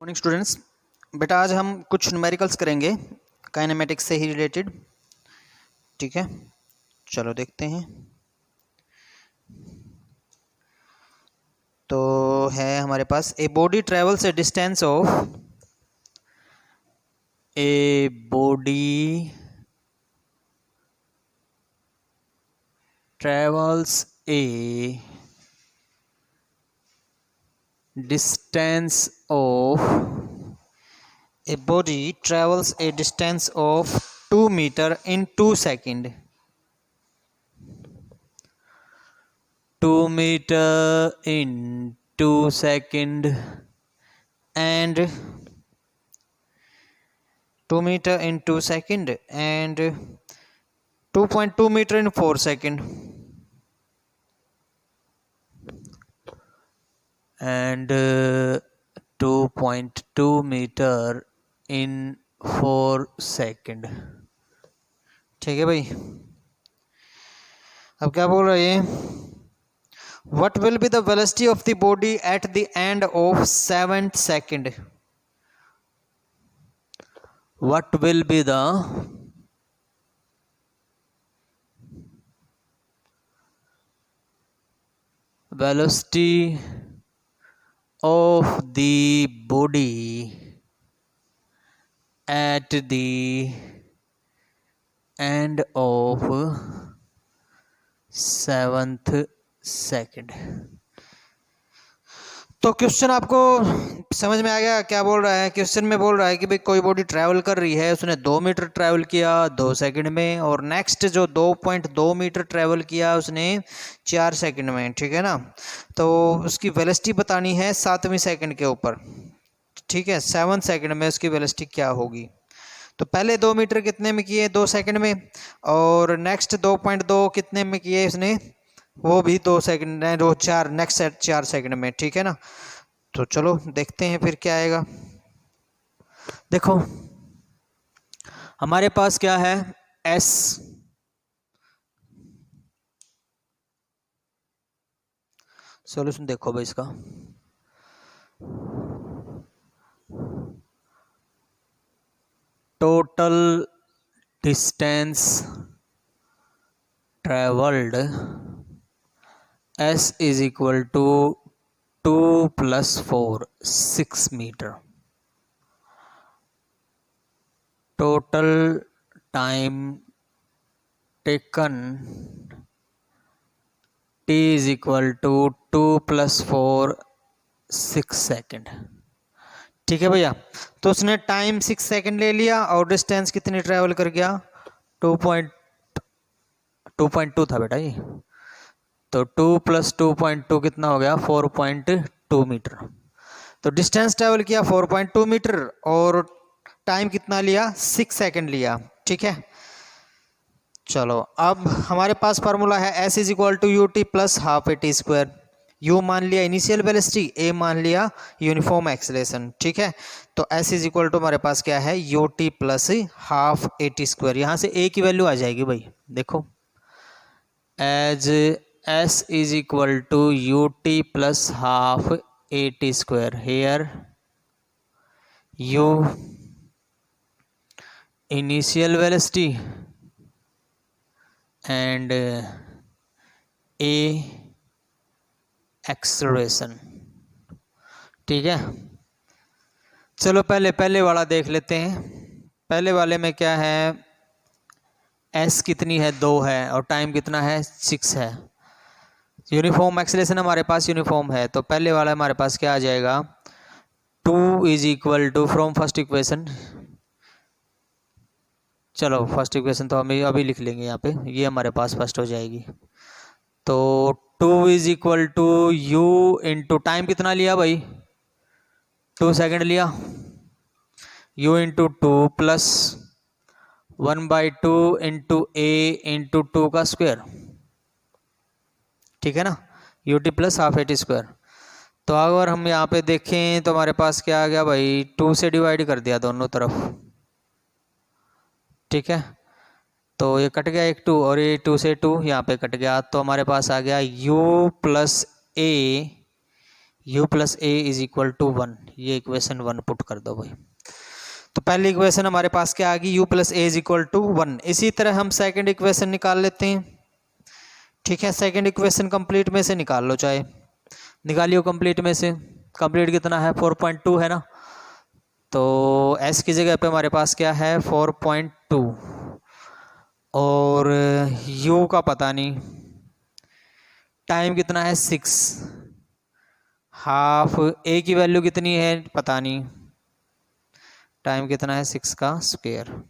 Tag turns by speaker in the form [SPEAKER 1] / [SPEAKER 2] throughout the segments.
[SPEAKER 1] Morning students. बेटा आज हम कुछ न्यूमेरिकल्स करेंगे काइनेमेटिक्स से ही रिलेटेड। ठीक है, चलो देखते हैं। तो है हमारे पास A body travels a distance of a body travels a distance of 2 meter in 2 seconds. 2 meter in 2 seconds and 2 meter in 2 seconds and 2.2 meter in 4 seconds and 2.2 meter in 4 second. ठीक है भाई, अब क्या बोल रहे हैं? What will be the velocity of the body at the end of 7th second? What will be the velocity of the body at the end of 7th second. तो question आपको समझ में आ गया क्या बोल रहा है? क्वेश्चन में बोल रहा है कि भाई कोई बॉडी ट्रैवल कर रही है, उसने 2 मीटर ट्रैवल किया 2 सेकंड में, और नेक्स्ट जो 2.2 मीटर ट्रैवल किया उसने 4 सेकंड में। ठीक है ना, तो उसकी वेलोसिटी बतानी है 7वें सेकंड के ऊपर। ठीक है, 7 सेकंड में उसकी वेलोसिटी क्या होगी? तो पहले 2 मीटर कितने में किए? 2 सेकंड में, और नेक्स्ट 2.2 कितने में किए उसने? वो भी 2 सेकंड, दो 4, नेक्स्ट 4 सेकंड में। ठीक है ना, तो चलो देखते हैं फिर क्या आएगा। देखो हमारे पास क्या है, एस सॉल्यूशन देखो भाई इसका। Total distance travelled S is equal to 2 plus 4 6 meter. Total time taken T is equal to 2 plus 4 6 second. ठीक है भैया, तो उसने टाइम 6 सेकंड ले लिया और डिस्टेंस कितनी ट्रेवल कर गया? 2.2 था बेटा ये, तो 2 + 2.2 कितना हो गया? 4.2 मीटर। तो डिस्टेंस ट्रेवल किया 4.2 मीटर और टाइम कितना लिया? 6 सेकंड लिया। ठीक है, चलो अब हमारे पास फार्मूला है S is equal to UT plus half AT square. U मान लिया इनिशियल वेलोसिटी, A मान लिया यूनिफॉर्म एक्सेलरेशन। ठीक है, तो S इज इक्वल टू हमारे पास क्या है? UT plus half AT square. यहाँ से A की वैल्यू आ जाएगी भाई, देखो as S is equal to UT plus half AT square. Here U initial velocity and A acceleration। ठीक है, चलो पहले वाला देख लेते हैं। पहले वाले में क्या है? S कितनी है? 2 है, और टाइम कितना है? 6 है। यूनिफॉर्म एक्सेलरेशन हमारे पास यूनिफॉर्म है, तो पहले वाला हमारे पास क्या आ जाएगा? 2 is equal to from first equation. चलो फर्स्ट इक्वेशन तो हम अभी लिख लेंगे यहाँ पे, ये हमारे पास फर्स्ट हो जाएगी। तो 2 is equal to U into time कितना लिया भाई? 2 सेकंड लिया, U into 2 plus 1/2 into A into 2 का स्क्वायर। ठीक है ना, UT plus half AT square. तो अगर हम यहाँ पे देखें तो हमारे पास क्या आ गया भाई? 2 से डिवाइड कर दिया दोनों तरफ। ठीक है, तो ये कट गया एक 2, और ये 2 से 2 यहाँ पे कट गया, तो हमारे पास आ गया U plus A u plus A is equal to 1, ये इक्वेशन 1 पुट कर दो भाई। तो पहली इक्वेशन हमारे पास क्या आ गई, u plus A is equal to 1। इसी तरह हम सेकंड इक्वेशन निकाल लेते हैं। ठीक है, सेकंड इक्वेशन कंप्लीट में से निकाल लो, चाहे निकालियो कंप्लीट में से। कंप्लीट कितना है, 4.2 है ना, तो s की जगह पे हमारे पास क्या है 4.2, और u का पता नहीं, टाइम कितना है 6, हाफ a की वैल्यू कितनी है पता नहीं, टाइम कितना है 6 का स्क्वायर।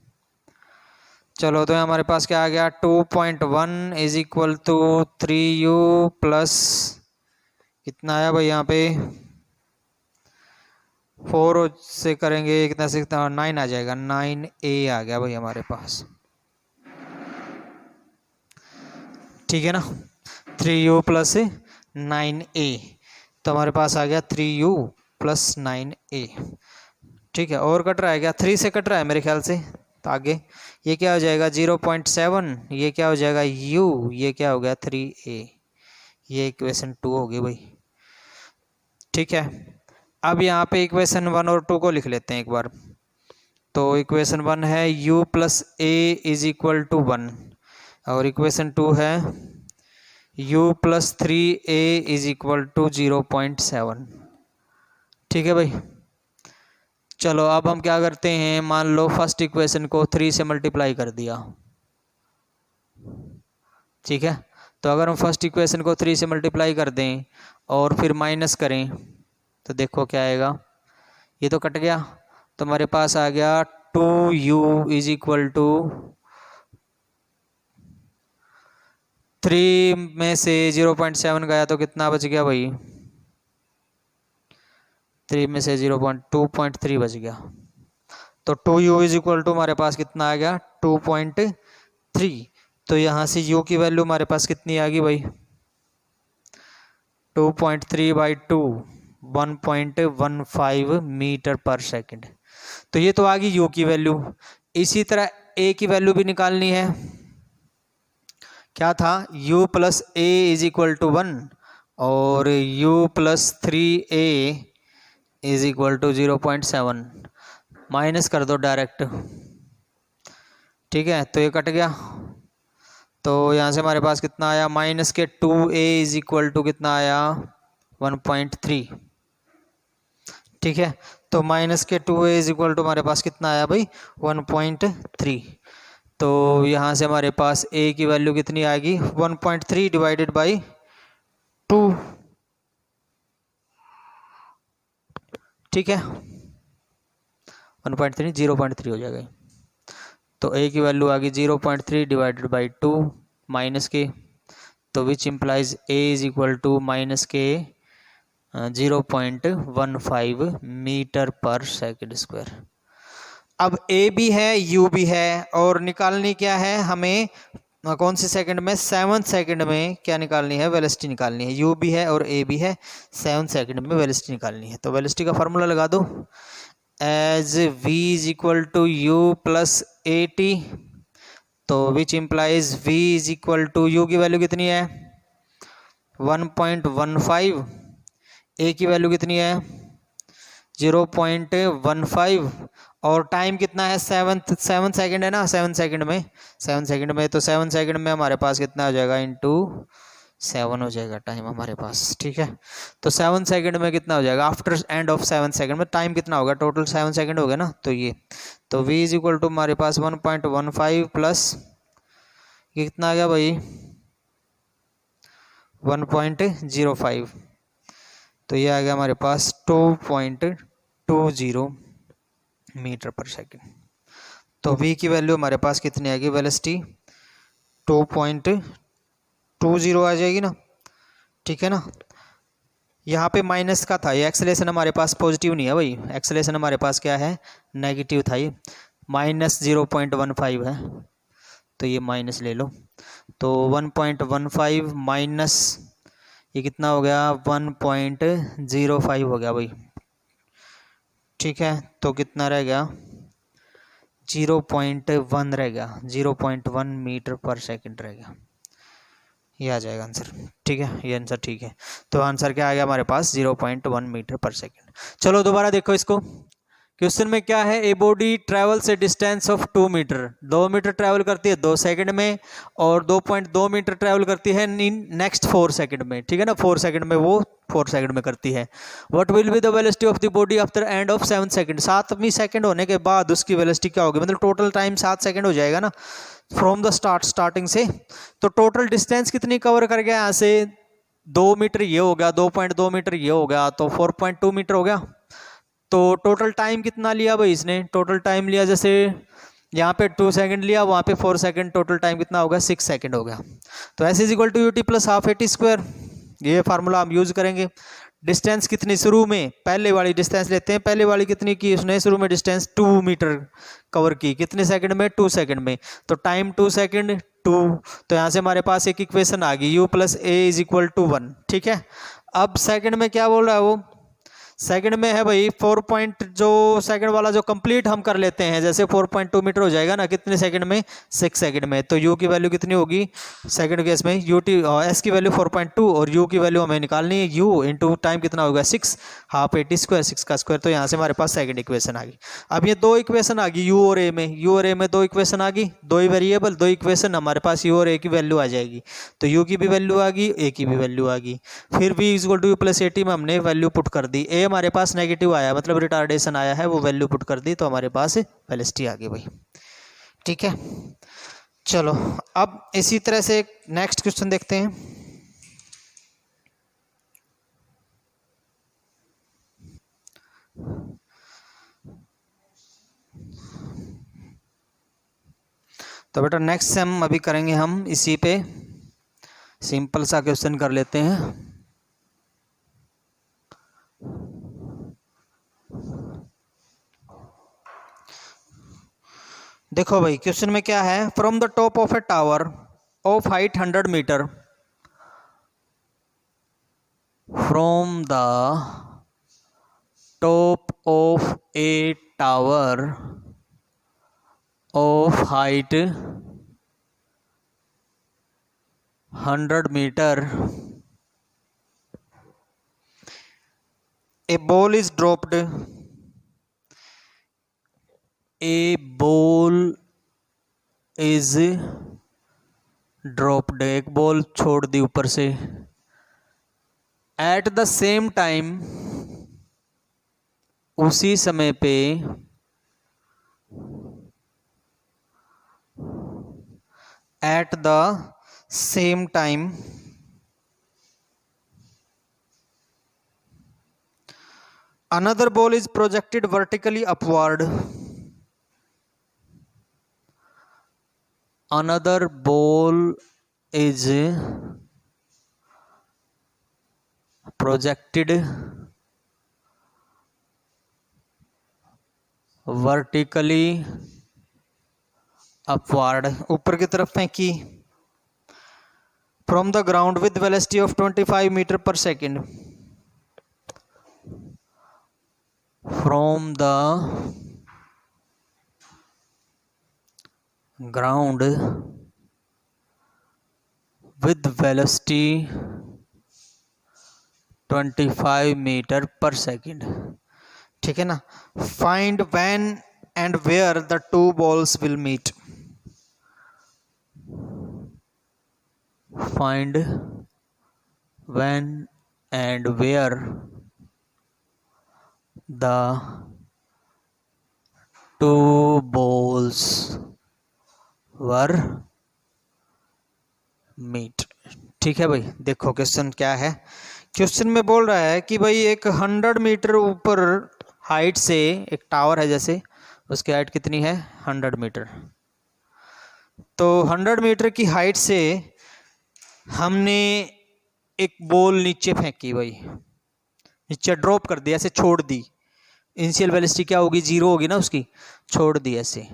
[SPEAKER 1] चलो तो हमारे पास क्या आ गया 2.1 is equal to 3u plus कितना आया भाई, यहाँ पे 4 से करेंगे कितना से कितना 9 आ जाएगा, 9a आ गया भाई हमारे पास। ठीक है ना, 3u प्लस 9a, तो हमारे पास आ गया 3u प्लस 9a। ठीक है, और कट रहा है क्या, 3 से कट रहा है मेरे ख्याल से, तो आगे ये क्या हो जाएगा 0.7, ये क्या हो जाएगा u, ये क्या हो गया 3a, ये इक्वेशन 2 होगी भाई। ठीक है, अब यहाँ पे इक्वेशन 1 और 2 को लिख लेते हैं एक बार। तो इक्वेशन 1 है u plus A is equal to 1, और इक्वेशन 2 है u plus 3a is equal to 0.7। ठीक है भाई, चलो अब हम क्या करते हैं, मान लो फर्स्ट इक्वेशन को 3 से मल्टीप्लाई कर दिया। ठीक है, तो अगर हम फर्स्ट इक्वेशन को 3 से मल्टीप्लाई कर दें और फिर माइनस करें तो देखो क्या आएगा, ये तो कट गया, तो हमारे पास आ गया 2u इज इक्वल टू 3 में से 0.7 गया तो कितना बच गया भाई, 3 में से 2.3 बच गया, तो 2u इज इक्वल टू हमारे पास कितना आ गया 2.3। तो यहाँ से u की वैल्यू हमारे पास कितनी आ गई भाई, 2.3 बाई 2 1.15 मीटर पर सेकंड। तो ये तो आ गई u की वैल्यू। इसी तरह a की वैल्यू भी निकालनी है, क्या था u plus A is equal to 1 और u plus 3a is equal to 0.7, minus कर दो डायरेक्ट। ठीक है, तो ये कट गया, तो यहाँ से हमारे पास कितना आया, माइनस के 2a इज इक्वल टू कितना आया 1.3। ठीक है, तो माइनस के 2a इज इक्वल टू हमारे पास कितना आया भाई 1.3। तो यहाँ से हमारे पास a की वैल्यू कितनी आएगी 1.3 डिवाइडेड बाई 2। ठीक है, 1.3 0.3 हो जाएगा, तो a की वैल्यू आ गई 0.3 डिवाइडेड बाई 2 माइनस के, तो which implies a is equal to minus के 0.15 मीटर पर सेकंड स्क्वायर। अब a भी है u भी है, और निकालनी क्या है हमें, कौन सी सेकंड में, 7 सेकंड में क्या निकालनी है, वेलोसिटी निकालनी है। u भी है और a भी है, 7 सेकंड में वेलोसिटी निकालनी है। तो वेलोसिटी का फार्मूला लगा दो, as v is equal to u plus A T, तो which implies v is equal to u की वैल्यू कितनी है 1.15, a की वैल्यू कितनी है 0.15, और टाइम कितना है 7 सेकंड है ना, 7 सेकंड में, 7 सेकंड में, तो 7 सेकंड में हमारे पास कितना हो जाएगा इंटू 7 हो जाएगा टाइम हमारे पास। ठीक है, तो 7 सेकंड में कितना हो जाएगा, आफ्टर एंड ऑफ 7 सेकंड में टाइम कितना होगा, टोटल 7 सेकंड हो गया ना, तो ये, तो v इज इक्वल टू हमारे पास 1.15 प्लस ये कितना आ गया भाई 1.05, तो ये आ गया हमारे पास 2.20 मीटर पर सेकंड। तो v की वैल्यू हमारे पास कितनी आएगी, वेलोसिटी 2.20 आ जाएगी ना। ठीक है ना, यहाँ पे माइनस का था, ये एक्सेलेरेशन हमारे पास पॉजिटिव नहीं है भाई, एक्सेलेरेशन हमारे पास क्या है नेगेटिव था, ये माइनस 0.15 है, तो ये माइनस ले लो, तो 1.15 माइनस ये कितना हो गया 1.05 हो गया भाई। ठीक है, तो कितना रह गया 0.1 रह गया, 0.1 मीटर पर सेकंड रह गया। ये आ जाएगा आंसर। ठीक है, ये आंसर ठीक है। तो आंसर क्या आ गया हमारे पास 0.1 मीटर पर सेकेंड। चलो दोबारा देखो इसको। क्वेश्चन में क्या है, a body travels a distance of 2 metre, 2 metre travel करती है 2 सेकंड में, और 2.2 मीटर ट्रेवल करती है इन नेक्स्ट 4 सेकंड में। ठीक है ना, 4 सेकंड में वो 4 सेकंड में करती है। What will be the velocity of the body after end of 7 second, 7वीं सेकंड होने के बाद उसकी वेलोसिटी क्या होगी, मतलब टोटल टाइम 7 सेकंड हो जाएगा ना फ्रॉम द स्टार्टिंग से। तो टोटल डिस्टेंस कितनी कवर कर गया, यहाँ से 2 मीटर ये हो गया, 2.2 मीटर ये हो गया, तो 4.2 मीटर हो गया। तो टोटल टाइम कितना लिया भाई इसने, टोटल टाइम लिया, जैसे यहाँ पे 2 सेकंड लिया, वहाँ पे 4 सेकंड, टोटल टाइम कितना होगा 6 सेकंड हो गया। तो S is equal to UT plus half AT square, ये फार्मूला हम यूज करेंगे। डिस्टेंस कितनी शुरू में, पहले वाली डिस्टेंस लेते हैं, पहले वाली कितनी की उसने शुरू में डिस्टेंस 2 मीटर कवर की, कितने सेकंड में 2 सेकंड में, तो टाइम 2 सेकंड 2, तो यहाँ से हमारे पास एक इक्वेशन आ गई, u plus A is equal to 1। ठीक है, अब सेकंड में क्या बोल रहा है वो, सेकंड में है भाई 4 पॉइंट, जो सेकंड वाला जो कंप्लीट हम कर लेते हैं, जैसे 4.2 मीटर हो जाएगा ना कितने सेकंड में 6 सेकंड में, तो u की वैल्यू कितनी होगी सेकंड केस में, s की वैल्यू 4.2 और u की वैल्यू हमें निकालनी है, u इंटू टाइम कितना होगा 6, हाफ AT स्क्वायर, 6 का स्क्वायर, तो यहाँ से हमारे पास सेकंड इक्वेशन आ गई। अब ये 2 इक्वेशन आ गई u और a में, u और a में 2 इक्वेशन आ गई, 2 ही वेरिएबल 2 इक्वेशन, हमारे पास u और a की वैल्यू आ जाएगी, तो u की भी वैल्यू आ गई, a की भी वैल्यू आ गई। फिर v equal to u plus AT में हमने वैल्यू पुट कर दी, a हमारे पास नेगेटिव आया मतलब रिटार्डेशन आया है, वो वैल्यू पुट कर दी, तो हमारे पास वेलोसिटी आ गई भाई। ठीक है, चलो अब इसी तरह से नेक्स्ट क्वेश्चन देखते हैं। तो बेटा नेक्स्ट सेम अभी करेंगे हम इसी पे, सिंपल सा क्वेश्चन कर लेते हैं। देखो भाई क्वेश्चन में क्या है, from the top of a tower of height 100 metre, from the top of a tower of height 100 metre, a ball is dropped, a ball is dropped, एक बॉल छोड़ दी ऊपर से, एट द सेम टाइम, उसी समय पे, at the same time, another ball is projected vertically upward, another ball is projected vertically upward, ऊपर की तरफ फेंकी, from the ground with velocity of 25 meter per second, from the ground with velocity 25 meter per second। ठीक है ना, find when and where the two balls will meet, find when and where the two balls were meet। ठीक है भाई, देखो question क्या है, question में बोल रहा है कि भाई एक 100 मीटर ऊपर हाइट से एक टावर है, जैसे उसकी हाइट कितनी है 100 मीटर, तो 100 मीटर की हाइट से हमने एक बॉल नीचे फेंकी भाई, नीचे ड्रॉप कर दी, ऐसे छोड़ दी, इनिशियल वेलोसिटी क्या होगी 0 होगी ना उसकी, छोड़ दी ऐसे।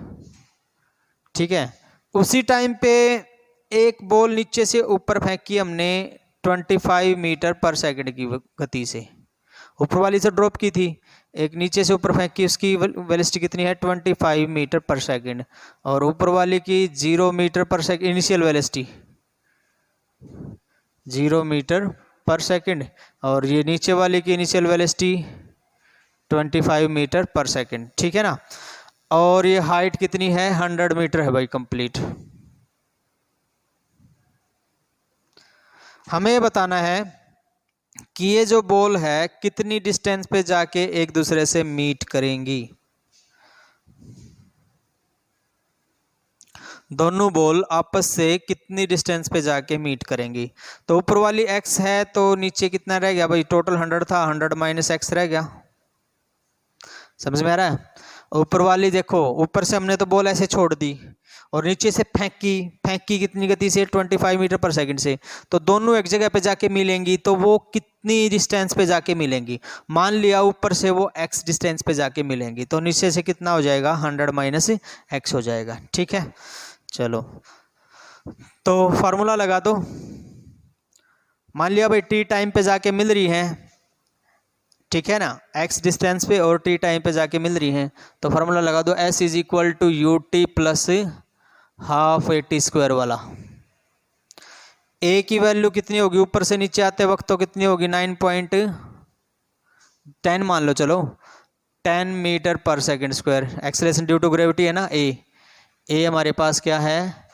[SPEAKER 1] ठीक है, उसी टाइम पे एक बॉल नीचे से ऊपर फेंकी हमने 25 मीटर पर सेकंड की गति से, ऊपर वाली से ड्रॉप की थी, एक नीचे से ऊपर फेंकी, उसकी वेलोसिटी कितनी है 25 मीटर पर सेकंड, और ऊपर वाली की 0 मीटर पर सेकंड इनिशियल वेलोसिटी, 0 मीटर पर सेकंड, और ये नीचे वाले की इनिशियल वेलोसिटी 25 मीटर पर सेकंड, ठीक है ना। और ये हाइट कितनी है, 100 मीटर है भाई कंप्लीट। हमें ये बताना है कि ये जो बॉल है कितनी डिस्टेंस पे जाके एक दूसरे से मीट करेंगी। दोनों बॉल आपस से कितनी डिस्टेंस पे जाके मीट करेंगी। तो ऊपर वाली x है तो नीचे कितना रह गया भाई, टोटल 100 था, 100 माइनस एक्स रह गया। समझ में आ रहा है। ऊपर वाली देखो, ऊपर से हमने तो बॉल ऐसे छोड़ दी और नीचे से फेंकी कितनी गति से, 25 मीटर पर सेकंड से। तो दोनों एक जगह पे जाके मिलेंगी तो वो कितनी डिस्टेंस पे जाके मिलेंगी। मान लिया ऊपर से वो x डिस्टेंस पे जाके मिलेंगी तो नीचे से कितना हो जाएगा, 100 माइनस एक्स हो जाएगा, ठीक है। चलो तो फार्मूला लगा दो। मान लिया भाई t टाइम पे जाके मिल रही हैं, ठीक है ना, x डिस्टेंस पे और t टाइम पे जाके मिल रही हैं। तो फार्मूला लगा दो, s is equal to U T plus half A T square वाला। a की वैल्यू कितनी होगी ऊपर से नीचे आते वक्त, तो कितनी होगी, 9.10 मान लो, चलो 10 मीटर पर second square. Acceleration due to gravity है ना, a हमारे पास क्या है,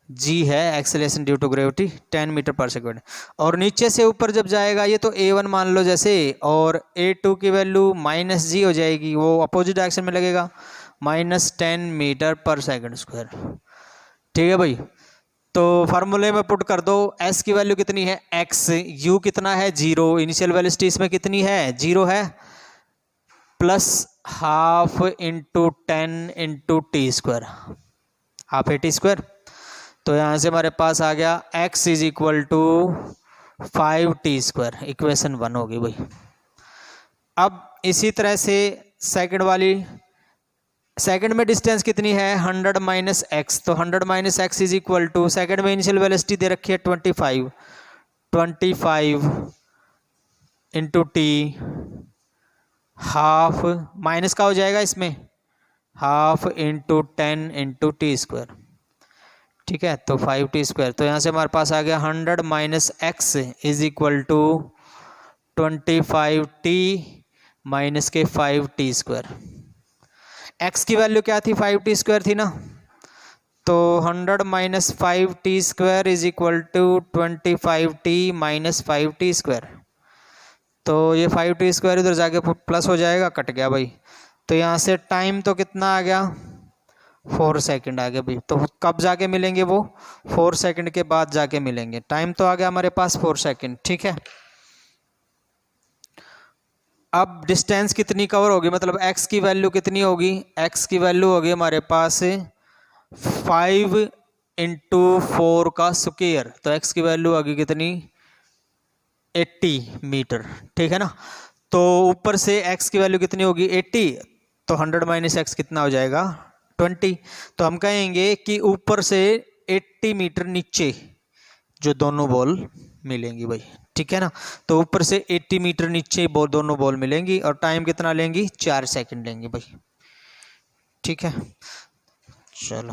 [SPEAKER 1] g है, acceleration due to gravity 10 metre पर सेकंड। और नीचे से ऊपर जब जाएगा ये तो a1 मान लो जैसे, और a2 की वैल्यू माइनस जी हो जाएगी, वो अपोजिट डायरेक्शन में लगेगा, -10 मीटर पर सेकंड स्क्वायर, ठीक है भाई। तो फार्मूले में पुट कर दो, s की वैल्यू कितनी है x, u कितना है 0, इनिशियल वेलोसिटी इसमें कितनी है 0 है, plus half into 10 into T square, half A T square. तो यहाँ से हमारे पास आ गया x is equal to 5t square, equation 1 होगी भाई। अब इसी तरह से सेकंड वाली, सेकंड में डिस्टेंस कितनी है 100 माइनस एक्स, तो 100 minus X is equal to, second में इनिशियल वेलोसिटी दे रखी है 25 इंटू टी, हाफ माइनस का हो जाएगा इसमें, half into 10 into T square, ठीक है। तो 5t स्क्वायर, तो यहाँ से हमारे पास आ गया 100 minus X is equal to 25t minus के 5t स्क्वायर। x की वैल्यू क्या थी, 5t स्क्वायर थी ना, तो 100 minus 5t square is equal to 25t minus 5t square. तो ये 5t स्क्वायर इधर जाके प्लस हो जाएगा, कट गया भाई। तो यहाँ से टाइम तो कितना आ गया, 4 सेकंड आ गया भाई। तो कब जाके मिलेंगे वो, 4 सेकंड के बाद जाके मिलेंगे। टाइम तो आ गया हमारे पास 4 सेकंड, ठीक है। अब डिस्टेंस कितनी कवर होगी, मतलब x की वैल्यू कितनी होगी, x की वैल्यू होगी हमारे पास 5 इंटू 4 का स्क्वायर, तो x की वैल्यू होगी कितनी 80 मीटर, ठीक है ना। तो ऊपर से x की वैल्यू कितनी होगी 80, तो 100 माइनस एक्स कितना हो जाएगा 20। तो हम कहेंगे कि ऊपर से 80 मीटर नीचे जो दोनों बॉल मिलेंगी भाई, ठीक है ना। तो ऊपर से 80 मीटर नीचे दोनों बॉल मिलेंगी और टाइम कितना लेंगी, 4 सेकंड लेंगी भाई, ठीक है। चलो।